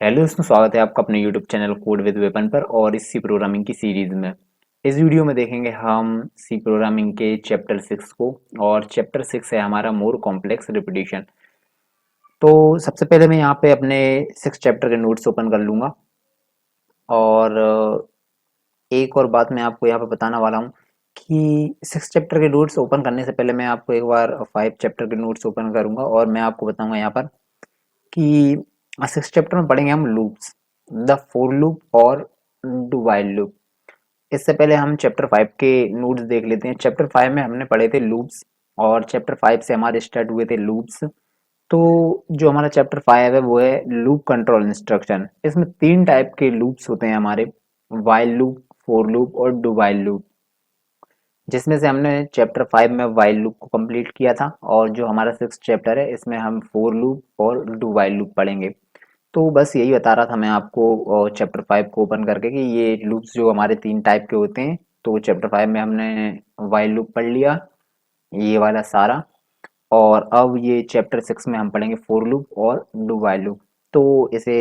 Hello दोस्तों, स्वागत है आपका अपने YouTube channel code with weapon पर और इस सी प्रोग्रामिंग की सीरीज में। इस वीडियो में देखेंगे हम सी प्रोग्रामिंग के चैप्टर 6 को। और चैप्टर 6 है हमारा मोर कॉम्प्लेक्स रिपीटिशन। तो सबसे पहले मैं यहाँ पे अपने 6 चैप्टर के नोट्स ओपन कर लूँगा। और एक और बात मैं आपको यहाँ पे बताना वाला हूँ कि 6 चैप्टर के नोट्स ओपन करने से पहले मैं आपको एक बार 5 चैप्टर के नोट्स ओपन करूँगा और मैं आपको बताऊँगा यहाँ पर कि 6 चैप्टर में पढ़ेंगे हम लूप्स, द फोर लूप और डू वाइल लूप। इससे पहले हम चैप्टर 5 के नोट्स देख लेते हैं। चैप्टर 5 में हमने पढ़े थे लूप्स और चैप्टर 5 से हमारे स्टार्ट हुए थे लूप्स। तो जो हमारा चैप्टर 5 है वो है लूप कंट्रोल इंस्ट्रक्शन। इसमें 3 टाइप के लूप्स होते हैं हमारे, वाइल लूप, फोर लूप और डू वाइल लूप। जिसमें से हमने चैप्टर 5 में वाइल लूप को कंप्लीट किया था और जो हमारा 6 चैप्टर है इसमें हम फोर लूप और डू वाइल लूप पढ़ेंगे। तो बस यही बता रहा था मैं आपको चैप्टर 5 को ओपन करके कि ये लूप्स जो हमारे 3 टाइप के होते हैं। तो चैप्टर 5 में हमने वाइल लूप पढ़ लिया, ये वाला सारा। और अब ये चैप्टर 6 में हम पढ़ेंगे फोर लूप और डू वाइल लूप। तो इसे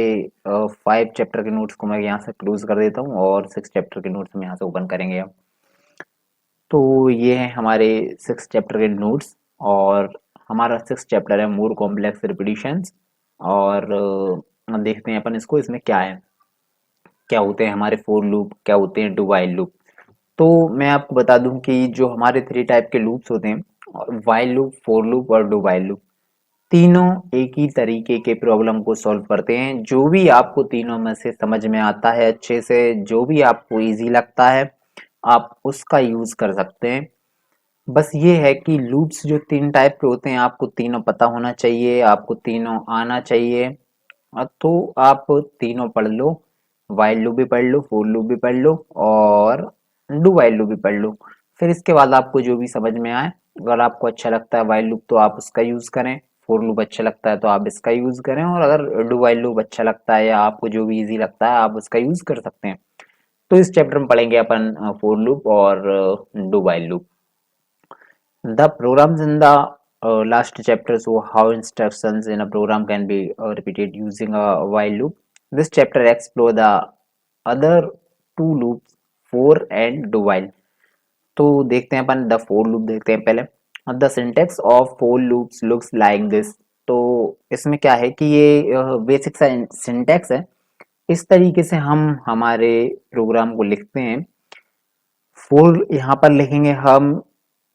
5 चैप्टर के नोट्स को मैं यहाँ से क्लोज कर देता हूँ और 6 चैप्टर के नोट्स हम यहाँ से ओपन करेंगे अब। तो ये है हमारे 6 चैप्टर के नोट्स। और हमारा 6 चैप्टर है मोर कॉम्प्लेक्स रिपीटिशंस। और देखते हैं अपन इसको, इसमें क्या है, क्या होते हैं हमारे फोर लूप, क्या होते हैं डू वाइल लूप। तो मैं आपको बता दूं कि जो हमारे 3 टाइप के लूप्स होते हैं, वाइल लूप, फोर लूप और डू वाइल लूप, तीनों एक ही तरीके के प्रॉब्लम को सॉल्व करते हैं। जो भी आपको तीनों में से समझ में आता है अच्छे से, जो भी आपको इजी लगता है, आप उसका यूज कर सकते हैं। बस ये है कि लूप्स जो 3 टाइप के होते हैं आपको तीनों पता होना चाहिए, आपको तीनों आना चाहिए। तो आप तीनों पढ़ लो, वाइल लूप भी पढ़ लो, फोर लूप भी पढ़ लो और डू वाइल लूप भी पढ़ लो। फिर इसके बाद आपको जो भी समझ में आए, अगर आपको अच्छा लगता है वाइल लूप तो आप उसका यूज करें, फोर लूप अच्छा लगता है तो आप इसका यूज करें, और अगर डू वाइल लूप अच्छा लगता है या आपको जो भी इजी लगता है आप उसका यूज कर सकते हैं। तो इस चैप्टर में पढ़ेंगे अपन फोर लूप और do while loop. The programs in the last chapter show how instructions in a program can be repeated using a while loop. This chapter explore the other two loops, for and do while. तो देखते हैं upon the for loop देखते हैं पहले। The syntax of for loops looks like this. तो इसमें क्या है कि ये बेसिक सा सिंटेक्स है। इस तरीके से हम हमारे प्रोग्राम को लिखते हैं। फोर यहाँ पर लिखेंगे हम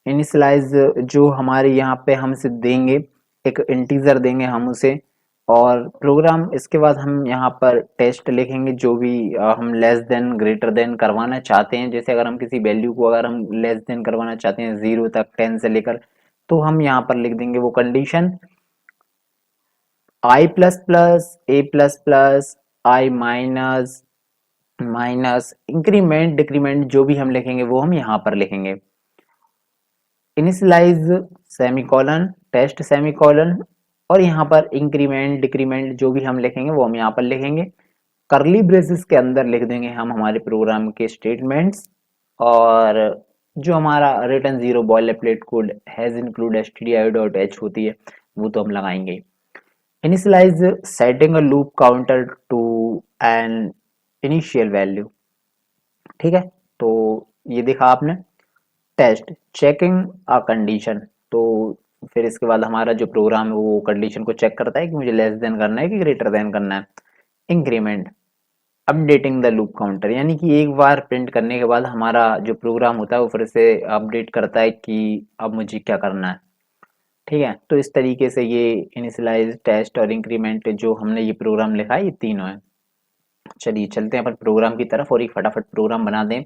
इनिशियलाइज, जो हमारे यहाँ पे हमसे देंगे, एक इंटीजर देंगे हम उसे। और प्रोग्राम इसके बाद हम यहाँ पर टेस्ट लिखेंगे, जो भी हम लेस देन ग्रेटर देन करवाना चाहते हैं। जैसे अगर हम किसी वैल्यू को अगर हम लेस देन करवाना चाहते हैं 0 तक, 10 से लेकर, तो हम यहाँ पर लिख देंगे वो कंडीशन आई प्लस प्लस, ए प्लस प्लस, आई माइनस, माइनस, इंक्रीमेंट, डिक्रीमेंट, जो भी हम लिखेंगे वो हम यहाँ पर लिखेंगे। इनिशियलाइज सेमीकोलन, टेस्ट सेमीकोलन, और यहाँ पर इंक्रीमेंट, डिक्रीमेंट जो भी हम लिखेंगे वो हम यहाँ पर लिखेंगे। करली ब्रेसेस के अंदर लिख देंगे हम हमारे प्रोग्राम के स्टेटमेंट्स। और जो हमारा return zero boiler plate code has include stdio.h होती है वो तो हम लगाएंगे। Initialise setting a loop counter to an initial value. ठीक है, तो ये देखा आपने। Test checking a condition. तो फिर इसके बाद हमारा जो प्रोग्राम है वो कंडीशन को चेक करता है कि मुझे लेस देन करना है कि ग्रेटर देन करना है। Increment updating the loop counter, यानी कि एक बार प्रिंट करने के बाद हमारा जो प्रोग्राम होता है वो फिर से अपडेट करता है कि अब मुझे क्या करना है। ठीक है, तो इस तरीके से ये इनिशियलाइज, टेस्ट और इंक्रीमेंट जो हमने ये प्रोग्राम लिखा है ये तीनों है। चलिए चलते हैं अपन प्रोग्राम की तरफ और एक फटाफट प्रोग्राम बना दें।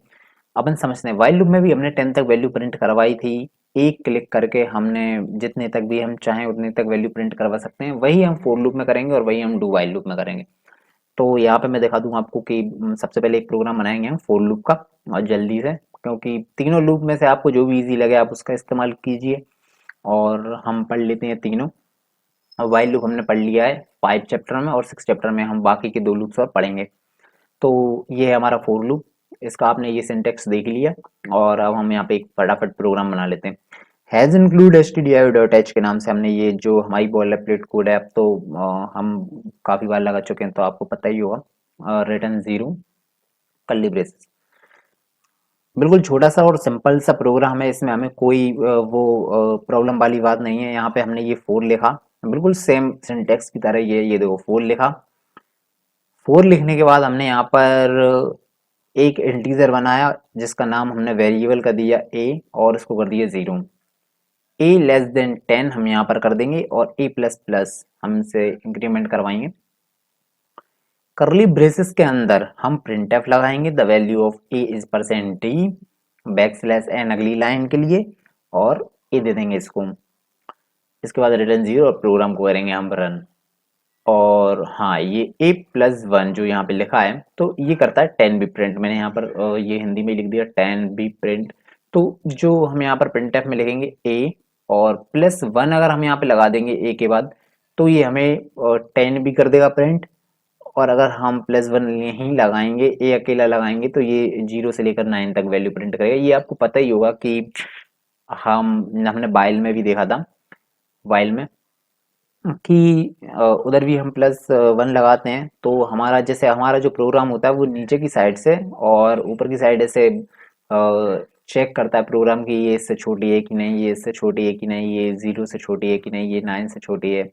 अपन समझते हैं वाइल लूप में भी हमने 10 तक वैल्यू प्रिंट करवाई थी। एक क्लिक करके हमने जितने तक भी हम चाहें उतने तक वैल्यू प्रिंट करवा सकते हैं। वही हम फोर लूप में करेंगे और वही हम डू वाइल लूप में करेंगे। तो यहाँ पे मैं दिखा दूँ आपको कि सबसे पहले एक प्रोग्राम बनाएंगे हम फोर लूप का, और जल्दी से, क्योंकि तीनों लूप में से आपको जो भी इजी लगे आप उसका इस्तेमाल कीजिए। और हम पढ़ लेते हैं तीनों। वाइल लूप हमने पढ़ लिया है 5 चैप्टर में, और 6 चैप्टर में हम बाकी के 2 लूप्स और पढ़ेंगे। तो ये है हमारा फोर लूप। इसका आपने ये सिंटेक्स देख लिया और अब हम यहाँ पे एक फटाफट प्रोग्राम बना लेते हैं। Has include stdio dot H के नाम से हमने ये जो हमारी बॉयलरप्लेट कोड है, अब तो हम काफ़ी बार लगा चुके हैं तो आपको पता ही होगा। रिटर्न ज़ीरो कर्ली ब्रेसेस, बिल्कुल छोटा सा और सिंपल सा प्रोग्राम है, इसमें हमें कोई वो प्रॉब्लम वाली बात नहीं है। यहाँ पे हमने ये फोर लिखा, बिल्कुल सेम सिंटेक्स की तरह, ये देखो फोर लिखा। फोर लिखने के बाद हमने यहाँ पर एक इंटीजर बनाया जिसका नाम हमने वेरिएबल का दिया ए, और इसको कर दिया 0। ए लेस देन 10 हम यहाँ पर कर देंगे, और ए प्लस प्लस हमसे इंक्रीमेंट करवाएंगे। कर्ली ब्रेसेस के अंदर हम प्रिंट एफ लगाएंगे, the value of A is percent d backslash N अगली लाइन के लिए, और ए दे देंगे इसको। इसके बाद रिटर्न 0 और प्रोग्राम को करेंगे हम रन। और हाँ, ये ए प्लस वन जो यहाँ पे लिखा है तो ये करता है 10 बी प्रिंट। मैंने यहाँ पर ये हिंदी में लिख दिया 10 बी प्रिंट। तो जो हम यहाँ पर प्रिंट एफ में लिखेंगे ए और प्लस वन अगर हम यहाँ पे लगा देंगे ए के बाद, तो ये हमें 10 भी कर देगा प्रिंट। और अगर हम प्लस वन यहीं लगाएंगे, ए अकेला लगाएंगे, तो ये 0 से लेकर 9 तक वैल्यू प्रिंट करेगा। ये आपको पता ही होगा कि हमने वाइल में भी देखा था, वाइल में कि उधर भी हम प्लस वन लगाते हैं तो हमारा, जैसे हमारा जो प्रोग्राम होता है वो नीचे की साइड से और ऊपर की साइड से चेक करता है प्रोग्राम कि ये इससे छोटी है कि नहीं, ये इससे छोटी है कि नहीं, ये 0 से छोटी है कि नहीं, ये 9 से छोटी है।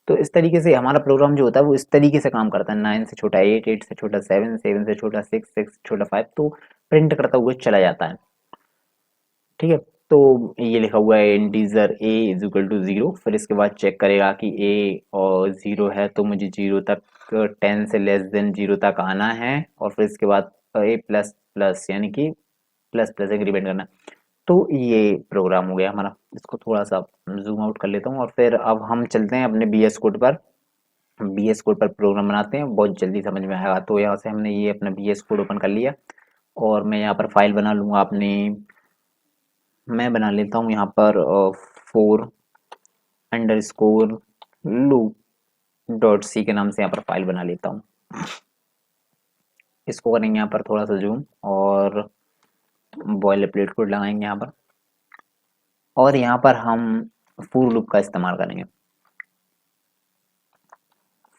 तो इस तरीके से हमारा प्रोग्राम जो होता है वो इस तरीके से काम करता है, 9 से छोटा 8, 8 से छोटा 7, 7 से छोटा 6, 6 से छोटा 5, तो प्रिंट करता हुआ चला जाता है। ठीक है, तो ये लिखा हुआ है integer a is equal to 0, फिर इसके बाद चेक करेगा कि ए और 0 है तो मुझे 0 तक, 10 से लेस देन 0 तक आना है, और फिर इसके बाद ए प्लस प्लस यानी कि प्लस प्लस इंक्रीमेंट करना। तो ये प्रोग्राम हो गया हमारा। इसको थोड़ा सा जूम आउट कर लेता हूँ और फिर अब हम चलते हैं अपने बी एस कोड पर। बी एस कोड पर प्रोग्राम बनाते हैं, बहुत जल्दी समझ में आएगा। तो यहाँ से हमने ये अपना बी एस कोड ओपन कर लिया और मैं यहाँ पर फाइल बना लूँगा अपनी। मैं बना लेता हूँ यहाँ पर for underscore loop dot c के नाम से यहाँ पर फाइल बना लेता हूँ। इसको करेंगे यहाँ पर थोड़ा सा जूम और बॉयलर प्लेट कोड लगाएंगे यहाँ पर, और यहाँ पर हम फोर लूप का इस्तेमाल करेंगे।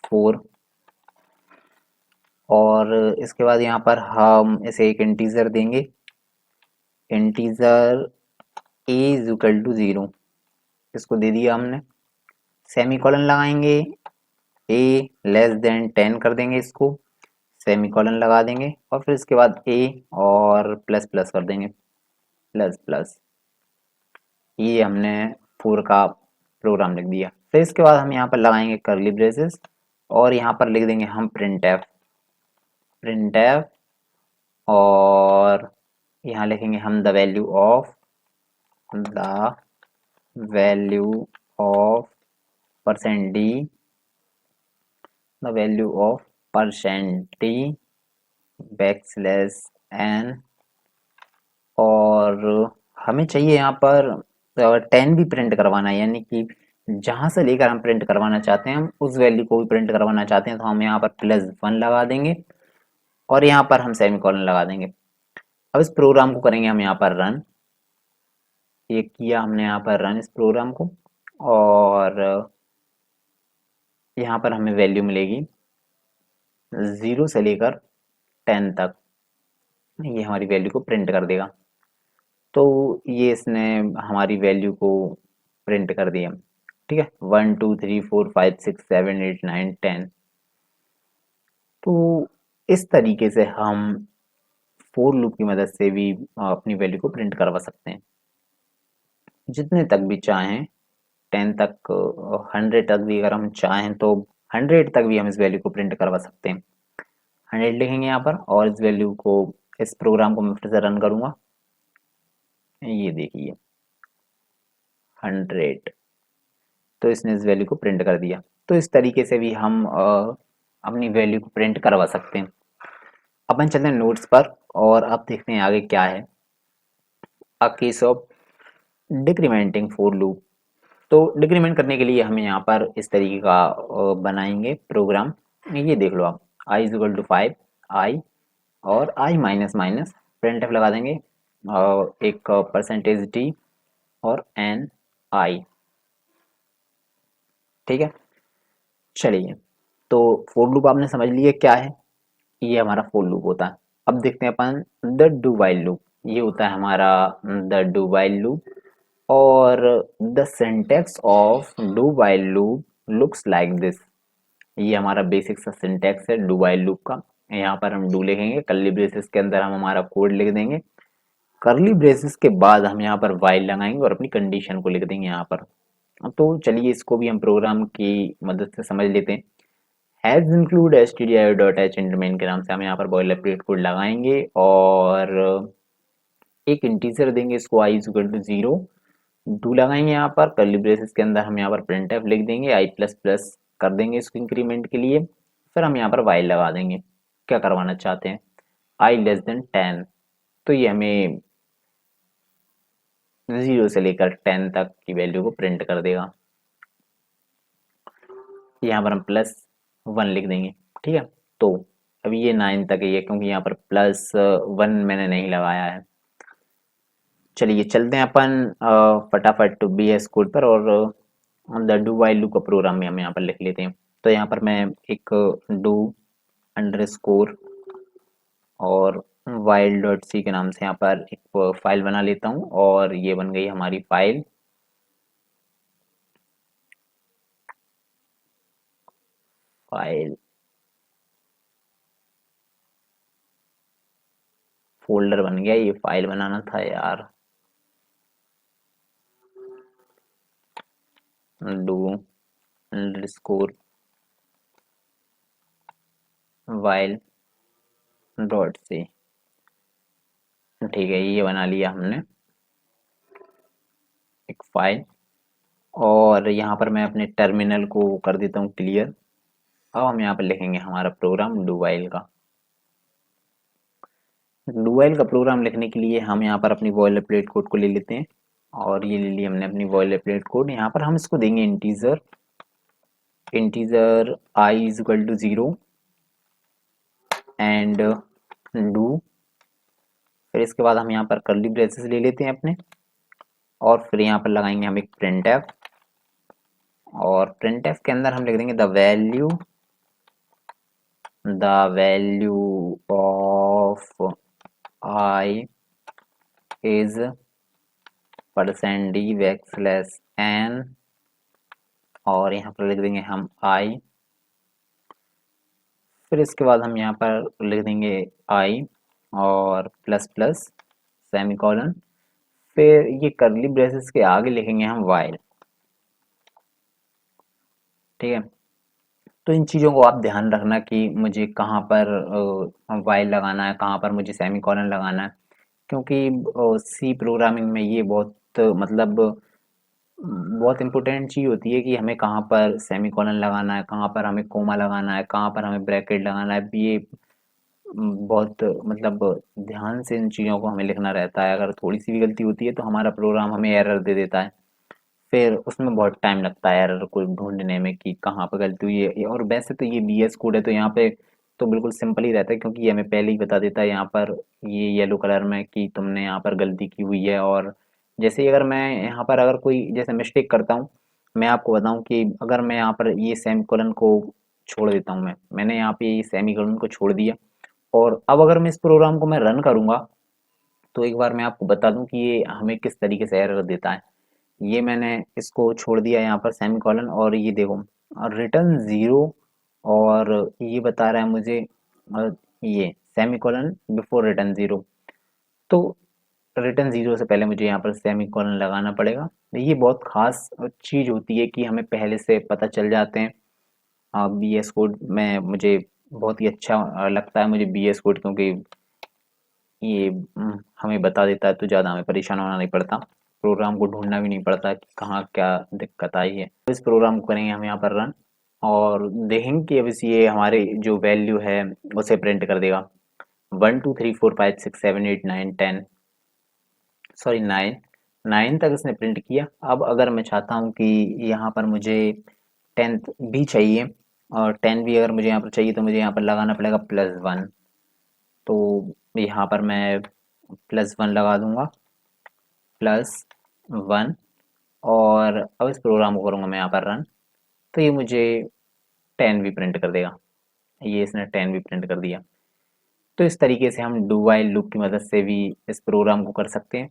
फोर, और इसके बाद यहाँ पर हम इसे एक इंटीजर देंगे, integer a is equal to 0, इसको दे दिया हमने। सेमीकोलन लगाएंगे, ए लेस देन 10 कर देंगे इसको, सेमीकोलन लगा देंगे, और फिर इसके बाद ए और प्लस प्लस कर देंगे, प्लस प्लस। ये हमने फोर का प्रोग्राम लिख दिया। फिर इसके बाद हम यहाँ पर लगाएंगे कर्ली ब्रेसेस और यहाँ पर लिख देंगे हम प्रिंट एफ, प्रिंट एफ, और यहाँ लिखेंगे हम the value of percent d, the value of percent d backslash n, और हमें चाहिए यहाँ पर 10 भी प्रिंट करवाना है, यानी कि जहाँ से लेकर हम प्रिंट करवाना चाहते हैं हम उस वैल्यू को भी प्रिंट करवाना चाहते हैं, तो हम यहाँ पर प्लस वन लगा देंगे और यहाँ पर हम सेमीकोलन लगा देंगे। अब इस प्रोग्राम को करेंगे हम यहाँ पर रन। ये किया हमने यहाँ पर रन इस प्रोग्राम को, और यहाँ पर हमें वैल्यू मिलेगी 0 से लेकर 10 तक, ये हमारी वैल्यू को प्रिंट कर देगा। तो ये इसने हमारी वैल्यू को प्रिंट कर दिया। ठीक है, 1 2 3 4 5 6 7 8 9 10। तो इस तरीके से हम फोर लूप की मदद से भी अपनी वैल्यू को प्रिंट करवा सकते हैं, जितने तक भी चाहें, 10 तक, 100 तक भी अगर हम चाहें तो 100 तक भी हम इस वैल्यू को प्रिंट करवा सकते हैं। 100 लिखेंगे यहाँ पर, और इस वैल्यू को, इस प्रोग्राम को मैं फिर से रन करूँगा। ये देखिए 100, तो इसने इस वैल्यू को प्रिंट कर दिया। तो इस तरीके से भी हम अपनी वैल्यू को प्रिंट करवा सकते हैं। अपन चलते हैं नोट्स पर और अब देखते हैं आगे क्या है। A case of decrementing for loop. तो डिक्रीमेंट करने के लिए हम यहाँ पर इस तरीके का बनाएंगे प्रोग्राम। ये देख लो आप, i इज इक्वल टू 5, आई और i minus minus, print F लगा देंगे, एक परसेंटेज डी और एन आई। ठीक है, चलिए, तो फोर लूप आपने समझ लिया क्या है। ये हमारा फोर लूप होता है। अब देखते हैं upon the do while loop. ये होता है हमारा द डू वाइल लूप, और the syntax of do while loop looks like this. ये हमारा बेसिक सा सिंटैक्स है डू वाइल लूप का। यहाँ पर हम डू लिखेंगे, कर्ली ब्रेसेस के अंदर हम हमारा कोड लिख देंगे, कर्ली ब्रेसेस के बाद हम यहाँ पर वाइल लगाएंगे और अपनी कंडीशन को लिख देंगे यहाँ पर। तो चलिए इसको भी हम प्रोग्राम की मदद से समझ लेते हैं। Hash include stdio dot h int main के नाम से हम यहाँ पर बॉयलरप्लेट कोड लगाएंगे और एक इंटीजर देंगे इसको आई इज इक्वल टू 0। डू लगाएंगे यहाँ पर, कर्ली ब्रेसेस के अंदर हम यहाँ पर प्रिंटफ लिख देंगे, आई प्लस प्लस कर देंगे इसको इंक्रीमेंट के लिए। फिर हम यहाँ पर वाइल लगा देंगे। क्या करवाना चाहते हैं, आई लेस देन 10। तो ये हमें 0 से लेकर 10 तक की वैल्यू को प्रिंट कर देगा। यहाँ पर हम +1 लिख देंगे। ठीक है, तो अभी ये 9 तक है ये, क्योंकि यहाँ पर +1 मैंने नहीं लगाया है। चलिए चलते हैं अपन फटाफट बी एस कोड पर, और द डू वाइल लूप का प्रोग्राम भी हम यहाँ पर लिख लेते हैं। तो यहाँ पर मैं एक डू अंडरस्कोर और वाइल डॉट सी के नाम से यहाँ पर एक फाइल बना लेता हूँ, और ये बन गई हमारी फाइल। फाइल फोल्डर बन गया, ये फाइल बनाना था यार। Do underscore while dot c. ठीक है, ये बना लिया हमने एक फाइल, और यहाँ पर मैं अपने टर्मिनल को कर देता हूँ क्लियर। अब हम यहाँ पर लिखेंगे हमारा प्रोग्राम डू वाइल का। डू वाइल का प्रोग्राम लिखने के लिए हम यहाँ पर अपनी बॉयलर प्लेट कोड को ले लेते हैं, और ये ले लिया हमने अपनी बॉयलर प्लेट कोड। यहाँ पर हम इसको देंगे integer, integer i is equal to 0 and do. फिर इसके बाद हम यहाँ पर कर्ली ब्रेसेस ले लेते हैं अपने, और फिर यहाँ पर लगाएंगे हम एक प्रिंटफ, और प्रिंटफ के अंदर हम लिख देंगे the value of I is %d backslash n, और यहाँ पर लिख देंगे हम आई। फिर इसके बाद हम यहाँ पर लिख देंगे आई और प्लस प्लस सेमीकोलन। फिर ये कर्ली ब्रेसेस के आगे लिखेंगे हम वाइल। ठीक है, तो इन चीज़ों को आप ध्यान रखना कि मुझे कहाँ पर वाइल लगाना है, कहाँ पर मुझे सेमीकोलन लगाना है, क्योंकि सी प्रोग्रामिंग में ये बहुत मतलब बहुत इम्पोर्टेंट चीज़ होती है कि हमें कहाँ पर सेमीकोलन लगाना है, कहाँ पर हमें कोमा लगाना है, कहाँ पर हमें ब्रैकेट लगाना है। ये बहुत मतलब ध्यान से इन चीज़ों को हमें लिखना रहता है। अगर थोड़ी सी भी गलती होती है तो हमारा प्रोग्राम हमें एरर दे देता है, फिर उसमें बहुत टाइम लगता है एरर को ढूंढने में कि कहाँ पर गलती हुई है। और वैसे तो ये बीएस कोड है, तो यहाँ पे तो बिल्कुल सिंपल ही रहता है, क्योंकि ये हमें पहले ही बता देता है यहाँ पर ये येलो कलर में कि तुमने यहाँ पर गलती की हुई है। और जैसे ही अगर मैं यहाँ पर अगर कोई जैसे मिस्टेक करता हूँ, मैं आपको बताऊँ कि अगर मैं यहाँ पर ये सेमीकोलन को छोड़ देता हूँ, मैंने यहाँ पे ये सेमीकोलन को छोड़ दिया, और अब अगर मैं इस प्रोग्राम को मैं रन करूँगा, तो एक बार मैं आपको बता दूं कि ये हमें किस तरीके से एरर देता है। ये मैंने इसको छोड़ दिया यहाँ पर सेमीकोलन, और ये देखो रिटर्न 0, और ये बता रहा है मुझे ये सेमीकोलन बिफोर रिटर्न 0। तो रिटर्न 0 से पहले मुझे यहाँ पर सेमीकोलन लगाना पड़ेगा। ये बहुत खास चीज़ होती है कि हमें पहले से पता चल जाते हैं। बी एस कोड में मुझे बहुत ही अच्छा लगता है मुझे बी एस कोड, क्योंकि ये हमें बता देता है, तो ज़्यादा हमें परेशान होना नहीं पड़ता, प्रोग्राम को ढूंढना भी नहीं पड़ता कि कहाँ क्या दिक्कत आई है। तो इस प्रोग्राम को करेंगे हम यहाँ पर रन, और देखेंगे कि अब ये हमारे जो वैल्यू है उसे प्रिंट कर देगा। 1 2 3 4 5 6 7 8 9 10, सॉरी 9 तक इसने प्रिंट किया। अब अगर मैं चाहता हूँ कि यहाँ पर मुझे 10th भी चाहिए, और 10 भी अगर मुझे यहाँ पर चाहिए, तो मुझे यहाँ पर लगाना पड़ेगा +1। तो यहाँ पर मैं +1 लगा दूंगा, प्लस 1 और अब इस प्रोग्राम को करूँगा मैं यहाँ पर रन, तो ये मुझे 10 भी प्रिंट कर देगा। ये इसने 10 भी प्रिंट कर दिया। तो इस तरीके से हम डू वाइल लूप की मदद से भी इस प्रोग्राम को कर सकते हैं।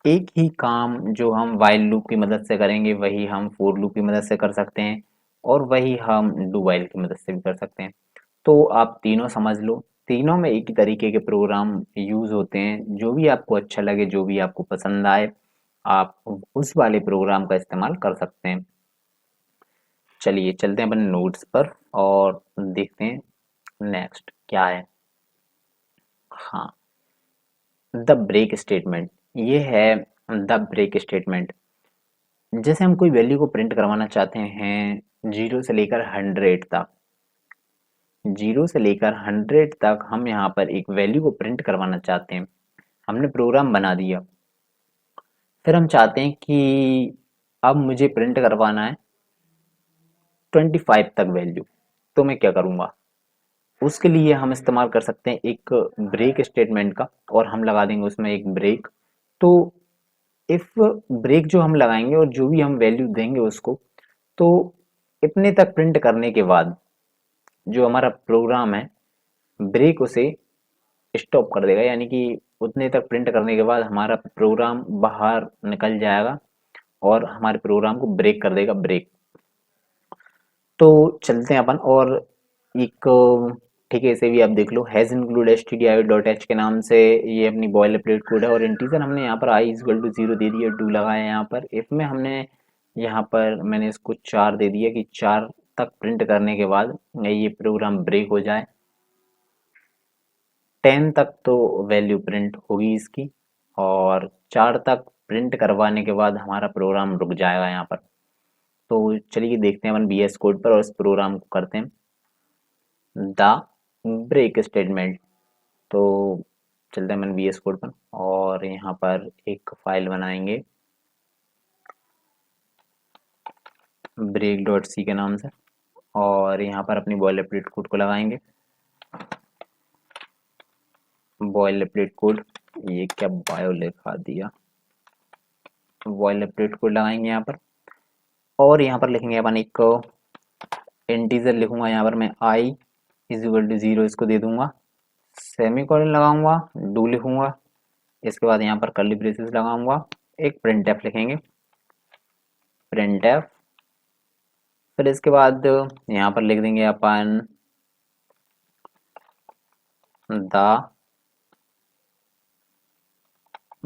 एक ही काम जो हम वाइल लूप की मदद से करेंगे वही हम फोर लूप की मदद से कर सकते हैं और वही हम डू वाइल की मदद से भी कर सकते हैं। तो आप तीनों समझ लो, तीनों में एक ही तरीके के प्रोग्राम यूज होते हैं। जो भी आपको अच्छा लगे, जो भी आपको पसंद आए, आप उस वाले प्रोग्राम का इस्तेमाल कर सकते हैं। चलिए चलते हैं अपने नोट्स पर और देखते हैं नेक्स्ट क्या है। हाँ, द ब्रेक स्टेटमेंट, ये है द ब्रेक स्टेटमेंट। जैसे हम कोई वैल्यू को प्रिंट करवाना चाहते हैं 0 से लेकर 100 तक, 0 से लेकर 100 तक हम यहाँ पर एक वैल्यू को प्रिंट करवाना चाहते हैं। हमने प्रोग्राम बना दिया, फिर हम चाहते हैं कि अब मुझे प्रिंट करवाना है 25 तक वैल्यू। तो मैं क्या करूँगा, उसके लिए हम इस्तेमाल कर सकते हैं एक ब्रेक स्टेटमेंट का, और हम लगा देंगे उसमें एक ब्रेक। तो इफ ब्रेक जो हम लगाएंगे और जो भी हम वैल्यू देंगे उसको, तो इतने तक प्रिंट करने के बाद जो हमारा प्रोग्राम है ब्रेक उसे स्टॉप कर देगा, यानी कि उतने तक प्रिंट करने के बाद हमारा प्रोग्राम बाहर निकल जाएगा और हमारे प्रोग्राम को ब्रेक कर देगा, ब्रेक। तो चलते हैं अपन और एक, ठीक है, इसे भी आप देख लो, हैज इंक्लूड stdio.h के नाम से ये अपनी बॉयलर प्लेट कोड है। और इंटीजर हमने यहाँ पर i इक्वल टू 0 दे दिया, डू लगाया यहाँ पर। इफ में हमने यहाँ पर मैंने इसको 4 दे दिया कि 4 तक प्रिंट करने के बाद ये प्रोग्राम ब्रेक हो जाए। 10 तक तो वैल्यू प्रिंट होगी इसकी, और 4 तक प्रिंट करवाने के बाद हमारा प्रोग्राम रुक जाएगा यहाँ पर। तो चलिए देखते हैं अपन VS कोड पर और इस प्रोग्राम को करते हैं द ब्रेक स्टेटमेंट। तो चलते हैं अपन VS कोड पर और यहाँ पर एक फाइल बनाएंगे break.c के नाम से, और यहाँ पर अपनी बॉयलर प्लेट कोड को लगाएंगे। बॉयलर प्लेट कोड, ये क्या बायो लिखा दिया, बॉयलर प्लेट कोड लगाएंगे यहाँ पर। और यहाँ पर लिखेंगे अपन एक इंटीजर, लिखूंगा यहाँ पर मैं i इज इक्वल टू 0 इसको दे दूंगा, सेमी कॉलन लगाऊंगा, डू लिखूंगा, इसके बाद यहाँ पर कर्ली ब्रेसेस लगाऊंगा, एक प्रिंट एफ लिखेंगे, प्रिंट एफ। फिर इसके बाद यहाँ पर लिख देंगे upon the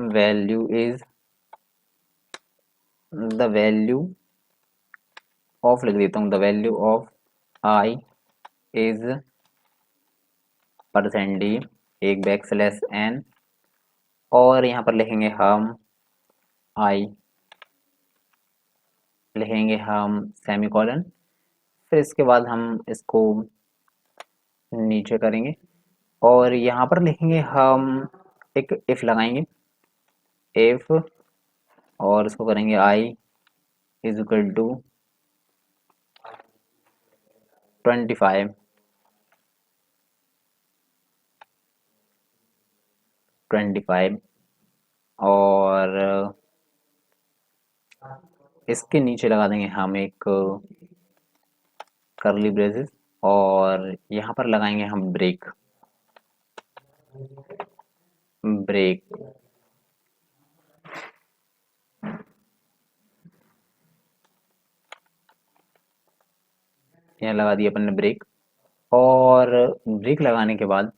value is, the value of लिख देता हूँ, the value of I is %d, एक बैक स्लैश एन, और यहाँ पर लिखेंगे हम आई, लिखेंगे हम सेमी कॉलन। फिर इसके बाद हम इसको नीचे करेंगे और यहाँ पर लिखेंगे हम एक इफ लगाएंगे, इफ, और इसको करेंगे आई इज इक्वल टू 25, 25, और इसके नीचे लगा देंगे हम एक कर्ली ब्रेसेस, और यहाँ पर लगाएंगे हम ब्रेक, ब्रेक। यहाँ लगा दिया अपन ने ब्रेक, और ब्रेक लगाने के बाद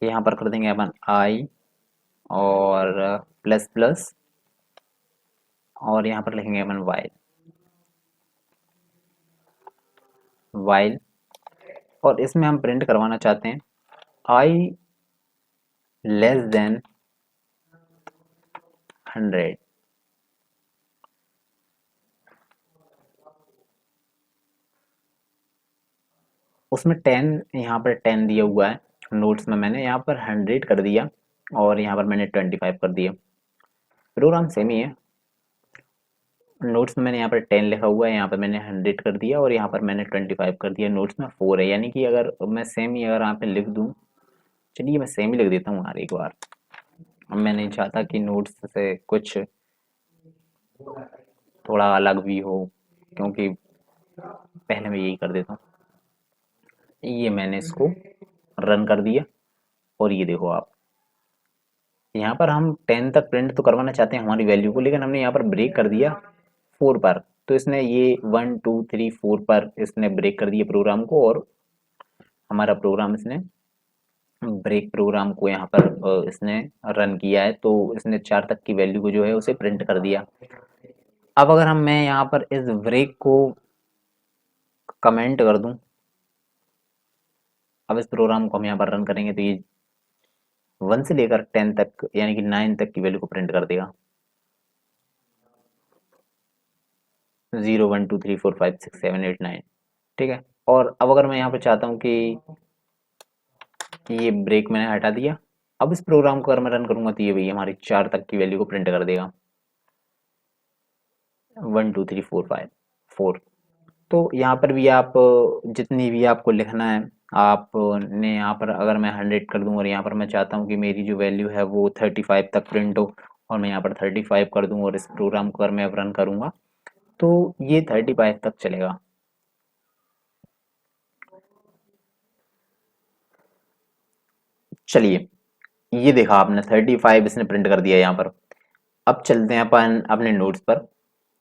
यहाँ पर कर देंगे अपन आई और प्लस प्लस, और यहाँ पर लिखेंगे अपन वाइल, वाइल। और इसमें हम प्रिंट करवाना चाहते हैं आई लेस देन 100। उसमें 10, यहाँ पर 10 दिया हुआ है नोट्स में, मैंने यहाँ पर 100 कर दिया और यहाँ पर मैंने 25 कर दिया। प्रोग्राम सेम ही है, नोट्स में मैंने यहाँ पर 10 लिखा हुआ है, यहाँ पर मैंने 100 कर दिया और यहाँ पर मैंने 25 कर दिया। नोट्स में 4 है, यानी कि अगर मैं सेम ही अगर यहाँ पे लिख दूँ, चलिए मैं सेम ही लिख देता हूँ यार एक बार, मैं नहीं चाहता कि नोट्स से कुछ थोड़ा अलग भी हो, क्योंकि पहले मैं यही कर देता हूँ। ये मैंने इसको रन कर दिया और ये देखो आप, यहाँ पर हम 10 तक प्रिंट तो करवाना चाहते हैं हमारी वैल्यू को, लेकिन हमने यहाँ पर ब्रेक कर दिया 4 पर। तो इसने ये 1 2 3 4 पर इसने ब्रेक कर दिया प्रोग्राम को, और हमारा प्रोग्राम इसने ब्रेक प्रोग्राम को यहाँ पर इसने रन किया है, तो इसने 4 तक की वैल्यू को जो है उसे प्रिंट कर दिया। अब अगर मैं यहाँ पर इस ब्रेक को कमेंट कर दूं, अब इस प्रोग्राम को हम यहाँ पर रन करेंगे तो ये 1 से लेकर 10 तक यानी कि 9 तक की वैल्यू को प्रिंट कर देगा। 0 1 2 3 4 5 6 7 8 9, ठीक है। और अब अगर मैं यहाँ पे चाहता हूँ कि ये ब्रेक मैंने हटा दिया, अब इस प्रोग्राम को अगर मैं रन करूंगा तो ये भैया हमारी 4 तक की वैल्यू को प्रिंट कर देगा। 1 2 3 4 5 4। तो यहाँ पर भी आप जितनी भी आपको लिखना है आपने यहाँ पर, अगर मैं 100 कर दूं और यहाँ पर मैं चाहता हूँ कि मेरी जो वैल्यू है वो 35 तक प्रिंट हो, और मैं यहाँ पर 35 कर दूं और इस प्रोग्राम को अगर मैं अब रन करूंगा तो ये 35 तक चलेगा। चलिए, ये देखा आपने 35 इसने प्रिंट कर दिया यहाँ पर। अब चलते हैं अपन अपने नोट्स पर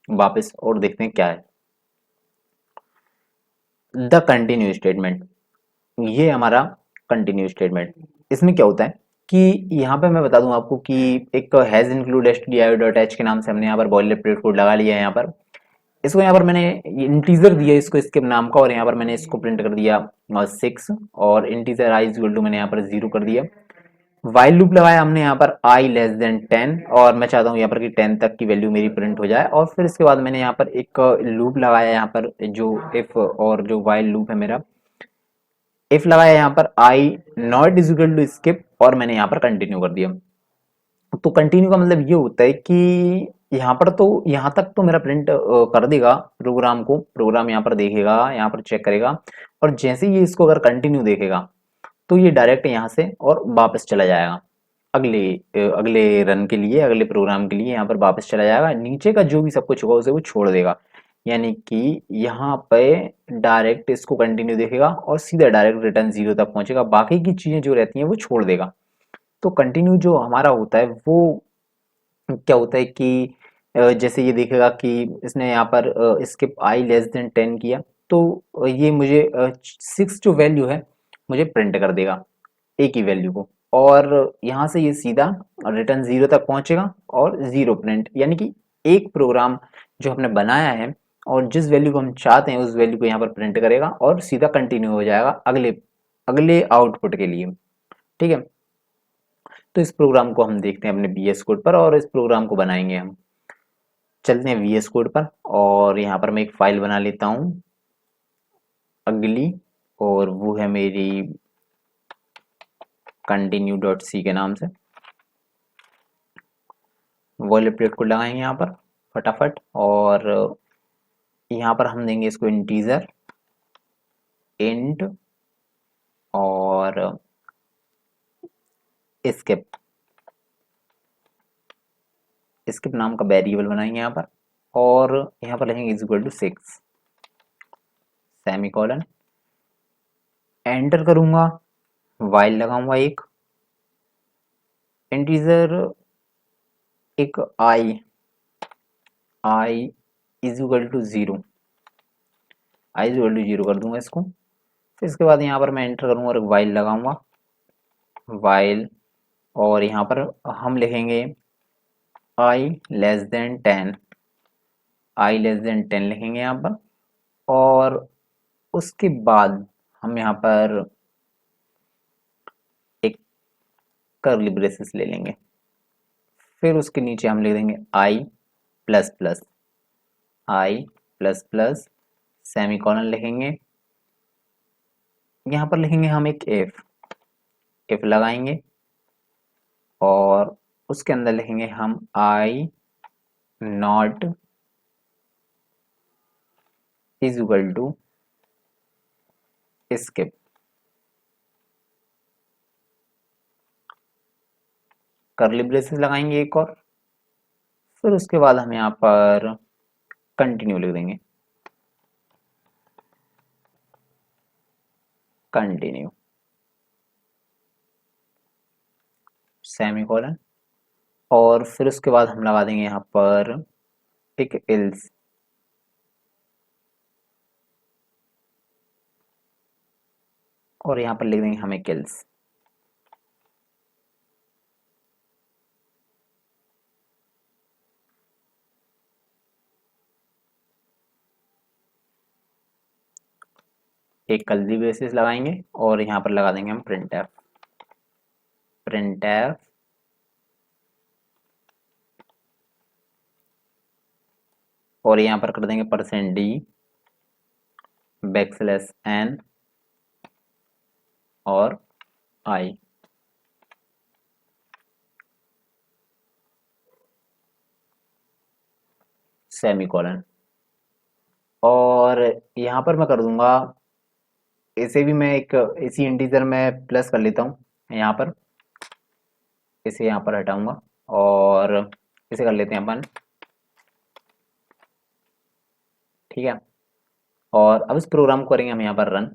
वापस और देखते हैं क्या है। द कंटिन्यू स्टेटमेंट, ये हमारा कंटिन्यू स्टेटमेंट, इसमें क्या होता है कि यहाँ पे मैं बता दूं आपको कि एक हैज इंक्लूड stdio.h के नाम से हमने यहाँ पर बॉयलरप्लेट कोड लगा लिया है। यहाँ पर इसको यहाँ पर मैंने इंटीजर दिया इसको स्किप नाम का, और यहाँ पर मैंने इसको प्रिंट कर दिया 6, और इंटीजर i इक्वल टू मैंने यहाँ पर 0 कर दिया। वाइल लूप लगाया हमने यहाँ पर i लेस देन 10, और मैं चाहता हूँ यहाँ पर कि 10 तक की वैल्यू मेरी प्रिंट हो जाए। और फिर इसके बाद मैंने यहाँ पर एक लूप लगाया यहाँ पर जो इफ, और जो वाइल लूप है मेरा, इफ लगाया यहाँ पर i not is equal to skip, और मैंने यहाँ पर कंटिन्यू कर दिया। तो कंटिन्यू का मतलब ये होता है कि यहाँ पर तो यहाँ तक तो मेरा प्रिंट कर देगा प्रोग्राम को, प्रोग्राम यहाँ पर देखेगा, यहाँ पर चेक करेगा, और जैसे ही इसको अगर कंटिन्यू देखेगा तो ये डायरेक्ट यहाँ से और वापस चला जाएगा अगले रन के लिए, अगले प्रोग्राम के लिए यहाँ पर वापस चला जाएगा। नीचे का जो भी सब कुछ होगा उसे वो छोड़ देगा, यानी कि यहाँ पे डायरेक्ट इसको कंटिन्यू देखेगा और सीधा डायरेक्ट रिटर्न 0 तक पहुंचेगा, बाकी की चीजें जो रहती हैं वो छोड़ देगा। तो कंटिन्यू जो हमारा होता है वो क्या होता है कि जैसे ये देखेगा कि इसने यहाँ पर स्किप आई लेस देन 10 किया, तो ये मुझे 6 जो वैल्यू है मुझे प्रिंट कर देगा, एक ही वैल्यू को, और यहाँ से ये सीधा रिटर्न 0 तक पहुंचेगा और 0 प्रिंट, यानी कि एक प्रोग्राम जो हमने बनाया है और जिस वैल्यू को हम चाहते हैं उस वैल्यू को यहाँ पर प्रिंट करेगा और सीधा कंटिन्यू हो जाएगा अगले अगले आउटपुट के लिए, ठीक है। तो इस प्रोग्राम को हम देखते हैं अपने VS कोड पर, और इस प्रोग्राम को बनाएंगे हम। चलते हैं VS कोड पर, और यहाँ पर मैं एक फाइल बना लेता हूँ अगली, और वो है मेरी continue.c के नाम से। बॉयलरप्लेट कोड लगाएंगे यहाँ पर फटाफट, और यहाँ पर हम देंगे इसको इंटीजर इंट और स्किप, स्किप नाम का वेरिएबल बनाएंगे यहाँ पर, और यहाँ पर लिखेंगे is equal to 6 semicolon, enter करूंगा, वाइल लगाऊंगा एक इंटीजर, एक i is equal to 0, i is equal to 0 कर दूंगा इसको। फिर इसके बाद यहाँ पर मैं एंटर करूंगा और एक वाइल लगाऊंगा, वाइल, और यहाँ पर हम लिखेंगे आई लेस देन 10, आई लेस देन 10 लिखेंगे यहाँ पर, और उसके बाद हम यहाँ पर एक कर्ली ब्रेसेस ले लेंगे, फिर उसके नीचे हम लिख देंगे आई प्लस प्लस, आई प्लस प्लस सेमीकोलन लिखेंगे, यहाँ पर लिखेंगे हम एक इफ लगाएंगे, और उसके अंदर लिखेंगे हम i not is equal to skip, curly braces लगाएंगे एक और, फिर उसके बाद हम यहाँ पर कंटिन्यू लिख देंगे, कंटिन्यू सेमीकोलन, और फिर उसके बाद हम लगा देंगे यहाँ पर एक एल्स, और यहाँ पर लिख देंगे हम एक एल्स। एक कर्ली ब्रेसेस लगाएंगे और यहाँ पर लगा देंगे हम प्रिंट एफ, प्रिंट एफ, और यहाँ पर कर देंगे %d बैकस्लैश n और i, सेमीकोलन। और यहाँ पर मैं कर दूंगा, इसे भी मैं एक इसी इंटीजर में प्लस कर लेता हूँ यहाँ पर, इसे यहाँ पर हटाऊंगा और इसे कर लेते हैं अपन, ठीक है। और अब इस प्रोग्राम को करेंगे हम यहाँ पर रन,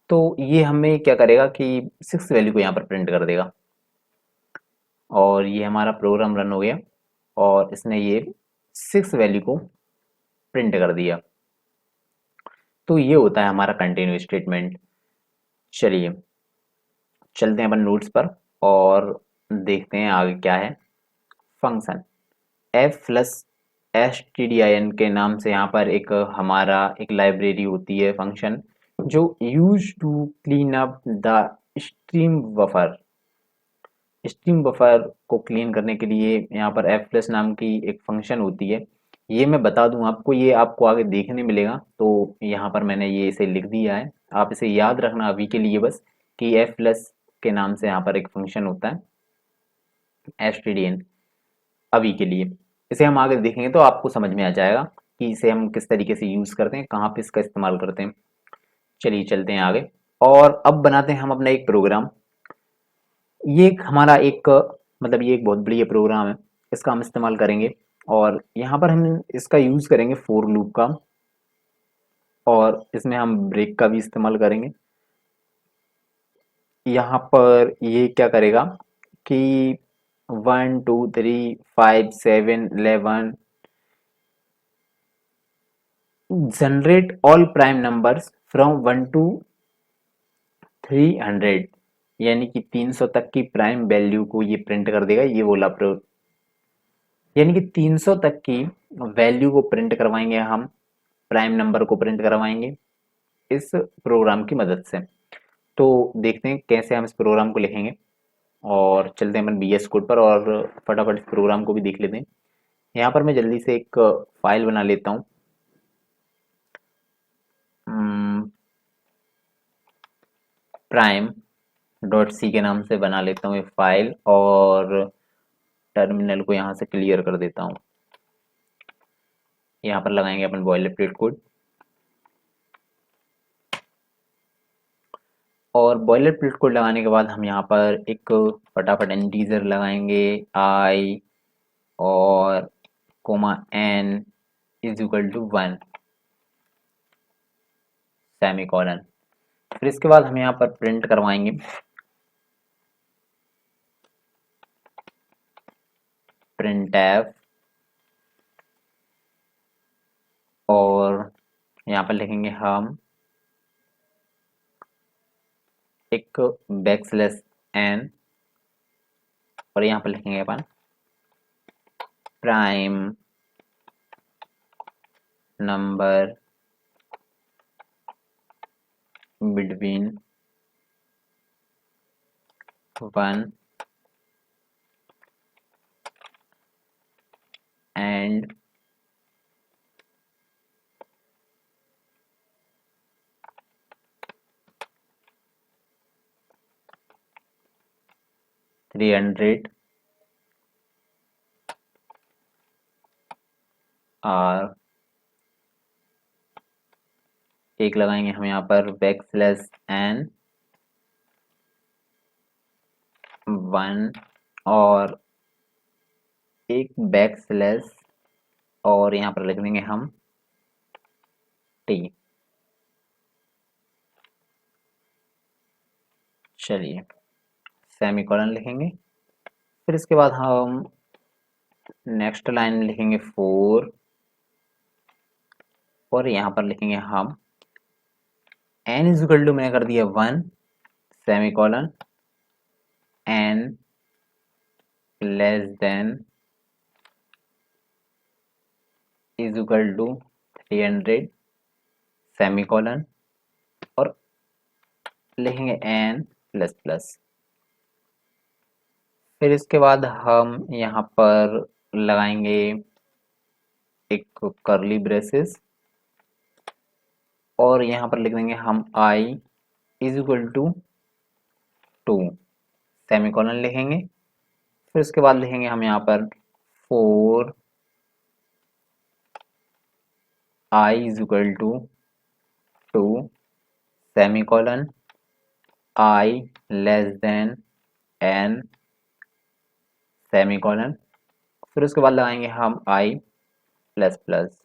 तो ये हमें क्या करेगा कि 6 वैल्यू को यहाँ पर प्रिंट कर देगा, और ये हमारा प्रोग्राम रन हो गया और इसने ये 6 वैल्यू को प्रिंट कर दिया। तो ये होता है हमारा कंटिन्यू स्टेटमेंट। चलिए चलते हैं अपन नोट्स पर और देखते हैं आगे क्या है। फंक्शन f प्लस stdin के नाम से यहाँ पर एक हमारा एक लाइब्रेरी होती है फंक्शन, जो use to clean up the stream buffer. Stream buffer को क्लीन करने के लिए यहाँ पर f प्लस नाम की एक फंक्शन होती है। ये मैं बता दूं आपको, ये आपको आगे देखने मिलेगा, तो यहाँ पर मैंने ये इसे लिख दिया है। आप इसे याद रखना अभी के लिए बस, कि f प्लस के नाम से यहाँ पर एक फंक्शन होता है stdin, अभी के लिए। इसे हम आगे देखेंगे तो आपको समझ में आ जाएगा कि इसे हम किस तरीके से यूज करते हैं, कहाँ पे इसका इस्तेमाल करते हैं। चलिए चलते हैं आगे और अब बनाते हैं हम अपना एक प्रोग्राम। ये एक हमारा एक मतलब ये एक बहुत बढ़िया प्रोग्राम है, इसका हम इस्तेमाल करेंगे और यहाँ पर हम इसका यूज करेंगे फॉर लूप का, और इसमें हम ब्रेक का भी इस्तेमाल करेंगे। यहाँ पर ये क्या करेगा कि 1 2 3 5 7 11 generate all prime numbers from 1 to 300, यानी कि 300 तक की प्राइम वैल्यू को ये प्रिंट कर देगा। ये बोला यानी कि 300 तक की वैल्यू को प्रिंट करवाएंगे हम, प्राइम नंबर को प्रिंट करवाएंगे इस प्रोग्राम की मदद से। तो देखते हैं कैसे हम इस प्रोग्राम को लिखेंगे, और चलते हैं अपन VS कोड पर और फटाफट इस प्रोग्राम को भी देख लेते हैं। यहाँ पर मैं जल्दी से एक फाइल बना लेता हूँ, प्राइम डॉट सी के नाम से बना लेता हूँ एक फाइल, और टर्मिनल को यहाँ से क्लियर कर देता हूँ। यहाँ पर लगाएंगे अपन बॉयलरप्लेट कोड, और बॉयलरप्लेट कोड लगाने के बाद हम यहाँ पर एक फटाफट इंटीजर लगाएंगे i और n is equal to 1 semicolon. फिर इसके बाद हम यहाँ पर प्रिंट करवाएंगे प्रिंट एफ, और यहाँ पर लिखेंगे हम एक बैकस्लैश n, और यहाँ पर लिखेंगे अपन प्राइम नंबर बिटवीन 1 and 300 और एक लगाएंगे हम यहाँ पर बैकस्लैश n 1, और एक बैक स्लैश और यहाँ पर लिख देंगे हम टी। चलिए सेमीकोलन लिखेंगे, फिर इसके बाद हम नेक्स्ट लाइन में लिखेंगे 4 और यहाँ पर लिखेंगे हम n इज इक्वल टू मैंने कर दिया 1 semicolon n less than is equal to 300 semicolon और लिखेंगे n प्लस प्लस। फिर इसके बाद हम यहाँ पर लगाएंगे एक करली ब्रेसेस और यहाँ पर लिख देंगे हम i is equal to 2 semicolon लिखेंगे। फिर उसके बाद लिखेंगे हम यहाँ पर 4 i is equal to 2 semicolon i less than n semicolon. फिर उसके बाद लगाएंगे हम i प्लस प्लस।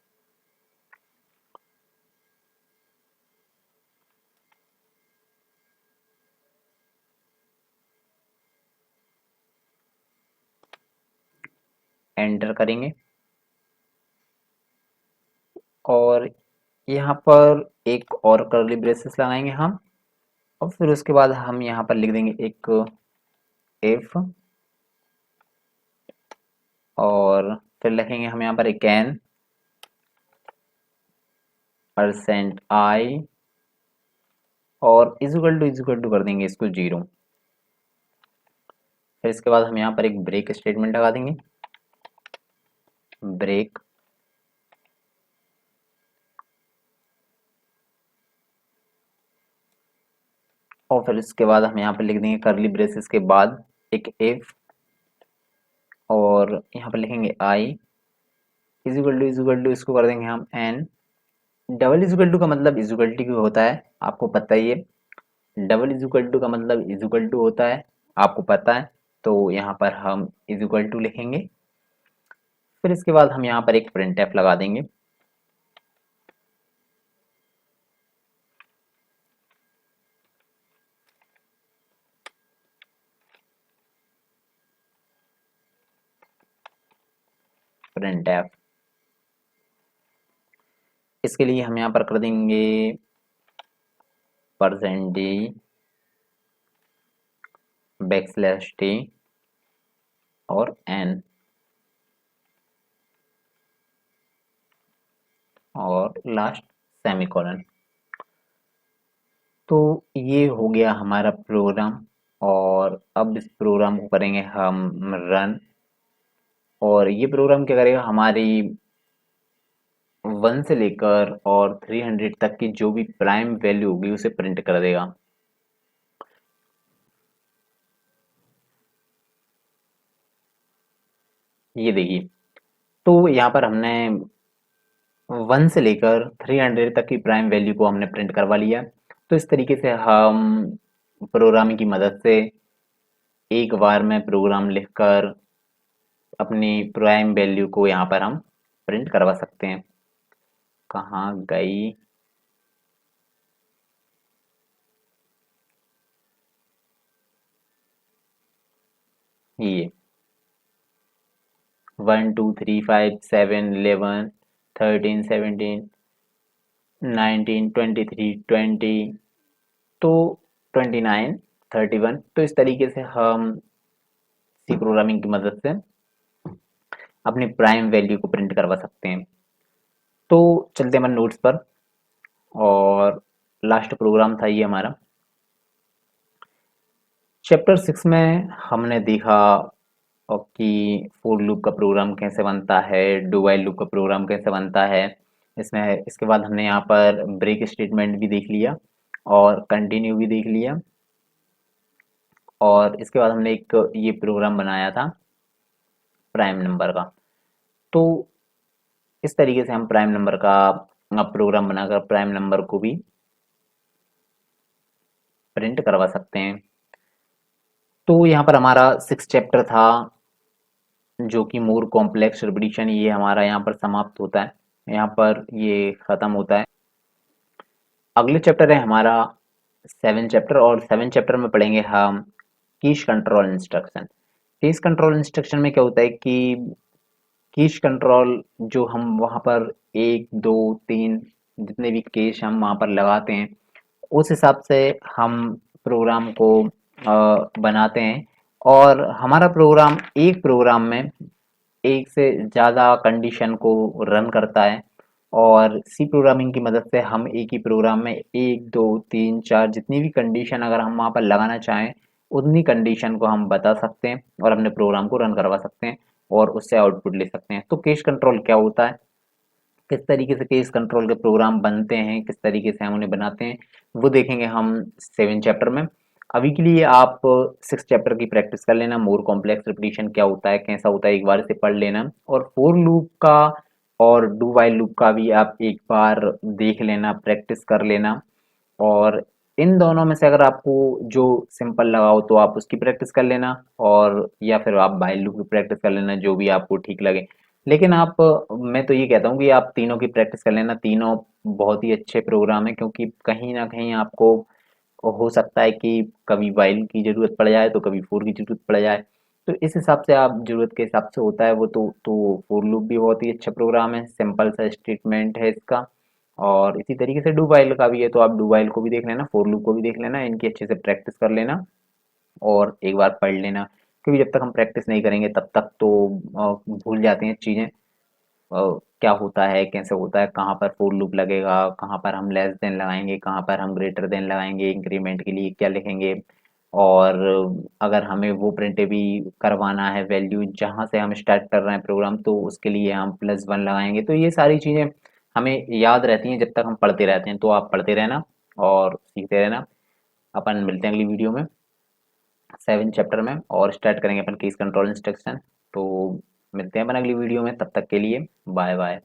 एंटर करेंगे और यहाँ पर एक और कर्ली ब्रेसेस लगाएंगे हम और फिर उसके बाद हम यहाँ पर लिख देंगे एक इफ और फिर लिखेंगे हम यहाँ पर एक कैन परसेंट आई और इज इक्वल टू कर देंगे इसको 0। फिर इसके बाद हम यहाँ पर एक ब्रेक स्टेटमेंट लगा देंगे, ब्रेक और फिर इसके बाद हम यहाँ पर लिख देंगे करली ब्रेसेस के बाद एक इफ और यहाँ पर लिखेंगे आई इज इक्वल टू इसको कर देंगे हम N. Double is equal to का मतलब इज इक्वल टू होता है, आपको पता ही है। डबल इज इक्वल टू का मतलब इज इक्वल टू होता है, आपको पता है। तो यहाँ पर हम इज इक्वल टू लिखेंगे। फिर इसके बाद हम यहाँ पर एक प्रिंटफ लगा देंगे। प्रिंटफ इसके लिए हम यहाँ पर कर देंगे %d \t और n और लास्ट सेमीकोलन। तो ये हो गया हमारा प्रोग्राम और अब इस प्रोग्राम को करेंगे हम रन और ये प्रोग्राम क्या करेगा, हमारी 1 से लेकर और 300 तक की जो भी प्राइम वैल्यू होगी उसे प्रिंट कर देगा। ये देखिए, तो यहाँ पर हमने 1 से लेकर 300 तक की प्राइम वैल्यू को हमने प्रिंट करवा लिया। तो इस तरीके से हम प्रोग्रामिंग की मदद से एक बार में प्रोग्राम लिखकर अपनी प्राइम वैल्यू को यहाँ पर हम प्रिंट करवा सकते हैं। कहाँ गई? ये 1 2 3 5 7 11 13 17 19 23 20 तो 29 31। तो इस तरीके से हम सी प्रोग्रामिंग की मदद से अपनी प्राइम वैल्यू को प्रिंट करवा सकते हैं। तो चलते हैं हमारे नोट्स पर और लास्ट प्रोग्राम था ये हमारा। चैप्टर 6 में हमने देखा कि फॉर लूप का प्रोग्राम कैसे बनता है, डू व्हाइल लूप का प्रोग्राम कैसे बनता है। इसमें इसके बाद हमने यहाँ पर ब्रेक स्टेटमेंट भी देख लिया और कंटिन्यू भी देख लिया और इसके बाद हमने एक ये प्रोग्राम बनाया था प्राइम नंबर का। तो इस तरीके से हम प्राइम नंबर का प्रोग्राम बनाकर प्राइम नंबर को भी प्रिंट करवा सकते हैं। तो यहाँ पर हमारा 6 चैप्टर था जो कि मोर कॉम्प्लेक्स रिपीटिशन, ये हमारा यहाँ पर समाप्त होता है, यहाँ पर ये खत्म होता है। अगले चैप्टर है हमारा 7 चैप्टर, और 7 चैप्टर में पढ़ेंगे हम keys control instruction. Keys control instruction में क्या होता है कि कीज कंट्रोल जो हम वहाँ पर 1 2 3 जितने भी केस हम वहाँ पर लगाते हैं, उस हिसाब से हम प्रोग्राम को बनाते हैं। और हमारा प्रोग्राम एक प्रोग्राम में एक से ज़्यादा कंडीशन को रन करता है, और सी प्रोग्रामिंग की मदद से हम एक ही प्रोग्राम में 1 2 3 4 जितनी भी कंडीशन अगर हम वहाँ पर लगाना चाहें, उतनी कंडीशन को हम बता सकते हैं और अपने प्रोग्राम को रन करवा सकते हैं और उससे आउटपुट ले सकते हैं। तो केस कंट्रोल क्या होता है, किस तरीके से केस कंट्रोल के प्रोग्राम बनते हैं, किस तरीके से हम उन्हें बनाते हैं, वो देखेंगे हम 7 चैप्टर में। अभी के लिए आप 6 चैप्टर की प्रैक्टिस कर लेना, मोर कॉम्प्लेक्स रिपीटिशन क्या होता है, कैसा होता है, एक बार से पढ़ लेना। और फोर लूप का और डू वाइल लूप का भी आप एक बार देख लेना, प्रैक्टिस कर लेना। और इन दोनों में से अगर आपको जो सिंपल लगा हो तो आप उसकी प्रैक्टिस कर लेना, और या फिर आप वाइल लूप की प्रैक्टिस कर लेना, जो भी आपको ठीक लगे। लेकिन आप, मैं तो ये कहता हूँ कि आप तीनों की प्रैक्टिस कर लेना। तीनों बहुत ही अच्छे प्रोग्राम है, क्योंकि कहीं ना कहीं आपको हो सकता है कि कभी वाइल की ज़रूरत पड़ जाए तो कभी फोर की ज़रूरत पड़ जाए। तो इस हिसाब से आप ज़रूरत के हिसाब से होता है वो। तो फोर लूप भी बहुत ही अच्छा प्रोग्राम है, सिंपल सा स्टेटमेंट है इसका। और इसी तरीके से डू वाइल का भी है, तो आप डू वाइल को भी देख लेना, फोर लूप को भी देख लेना, इनकी अच्छे से प्रैक्टिस कर लेना और एक बार पढ़ लेना। क्योंकि जब तक हम प्रैक्टिस नहीं करेंगे तब तक तो भूल जाते हैं चीज़ें, क्या होता है, कैसे होता है, कहाँ पर फोर लूप लगेगा, कहाँ पर हम लेस देन लगाएंगे, कहाँ पर हम ग्रेटर देन लगाएंगे, इंक्रीमेंट के लिए क्या लिखेंगे। और अगर हमें वो प्रिंट भी करवाना है वैल्यू जहाँ से हम स्टार्ट कर रहे हैं प्रोग्राम, तो उसके लिए हम +1 लगाएंगे। तो ये सारी चीज़ें हमें याद रहती हैं जब तक हम पढ़ते रहते हैं। तो आप पढ़ते रहना और सीखते रहना। अपन मिलते हैं अगली वीडियो में 7 चैप्टर में, और स्टार्ट करेंगे अपन केस कंट्रोल इंस्ट्रक्शन। तो मिलते हैं अपन अगली वीडियो में, तब तक के लिए बाय बाय।